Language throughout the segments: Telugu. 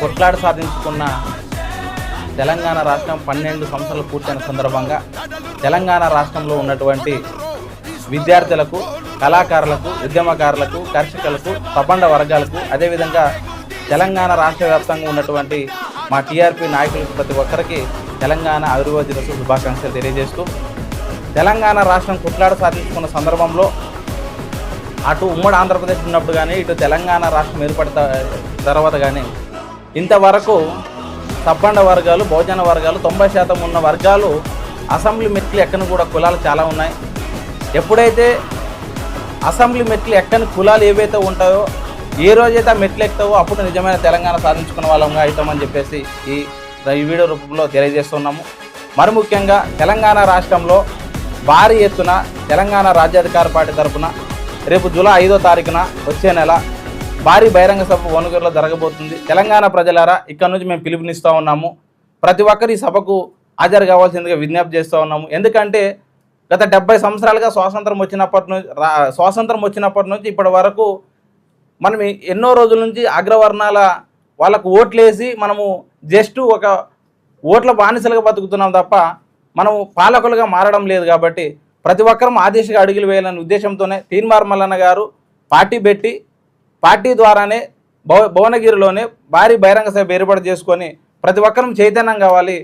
కొట్లాడి సాధించుకున్న తెలంగాణ రాష్ట్రం 12 సంవత్సరాలు పూర్తయిన సందర్భంగా తెలంగాణ రాష్ట్రంలో ఉన్నటువంటి విద్యార్థులకు, కళాకారులకు, ఉద్యమకారులకు, కర్షకులకు, ప్రబంధ వర్గాలకు, అదేవిధంగా తెలంగాణ రాష్ట్ర వ్యాప్తంగా ఉన్నటువంటి మా టీఆర్పీ నాయకులకు ప్రతి ఒక్కరికి తెలంగాణ అభివృద్ధి దినోత్సవ శుభాకాంక్షలు తెలియజేస్తూ, తెలంగాణ రాష్ట్రం కొట్లాడ సాధించుకున్న సందర్భంలో అటు ఉమ్మడి ఆంధ్రప్రదేశ్ ఉన్నప్పుడు కానీ, ఇటు తెలంగాణ రాష్ట్రం ఏర్పడిన తర్వాత కానీ ఇంతవరకు సబ్బండ వర్గాలు, బహుజన వర్గాలు 90% ఉన్న వర్గాలు అసెంబ్లీ మెట్లు ఎక్కని కూడా కులాలు చాలా ఉన్నాయి. ఎప్పుడైతే అసెంబ్లీ మెట్లు ఎక్కని కులాలు ఏవైతే ఉంటాయో, ఏ రోజైతే ఆ మెట్లు ఎక్కుతావో అప్పుడు నిజమైన తెలంగాణ సాధించుకున్న వాళ్ళంగా అవుతామని చెప్పేసి ఈ వీడియో రూపంలో తెలియజేస్తున్నాము. మరి ముఖ్యంగా తెలంగాణ రాష్ట్రంలో భారీ ఎత్తున తెలంగాణ రాజ్యాధికార పార్టీ తరఫున రేపు జూలై 5వ తారీఖున వచ్చే నెల భారీ బహిరంగ సభ వనగూరులో జరగబోతుంది. తెలంగాణ ప్రజలారా, ఇక్కడ నుంచి మేము పిలుపునిస్తూ ఉన్నాము. ప్రతి ఒక్కరు ఈ సభకు హాజరు కావాల్సిందిగా విజ్ఞప్తి చేస్తూ ఉన్నాము. ఎందుకంటే గత 70 సంవత్సరాలుగా స్వాతంత్రం వచ్చినప్పటి నుంచి ఇప్పటి వరకు మనం ఎన్నో రోజుల నుంచి అగ్రవర్ణాల వాళ్ళకు ఓట్లేసి మనము జస్ట్ ఒక ఓట్ల బానిసలుగా బతుకుతున్నాం తప్ప మనము పాలకులుగా మారడం లేదు. కాబట్టి ప్రతి ఒక్కరూ ఆ దిశగా అడుగులు వేయాలనే ఉద్దేశంతోనే తీన్మార్ మల్లన్న గారు పార్టీ పెట్టి, పార్టీ ద్వారానే భువనగిరిలోనే భారీ బహిరంగ సభ ఏర్పాటు చేసుకొని ప్రతి ఒక్కరూ చైతన్యం కావాలి,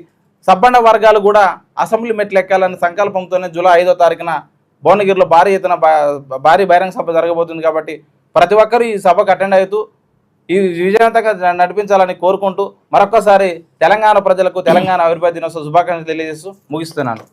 సబ్బండ వర్గాలు కూడా అసెంబ్లీ మెట్లు ఎక్కాలనే సంకల్పంతోనే జూలై 5వ తారీఖున భువనగిరిలో భారీ ఎత్తున భారీ బహిరంగ సభ జరగబోతుంది. కాబట్టి ప్రతి ఒక్కరూ ఈ సభకు అటెండ్ అవుతూ ఈ విజయవంతంగా నడిపించాలని కోరుకుంటూ మరొక్కసారి తెలంగాణ ప్రజలకు తెలంగాణ అభివృద్ధి దినోత్సవ శుభాకాంక్షలు తెలియజేస్తూ ముగిస్తున్నాను.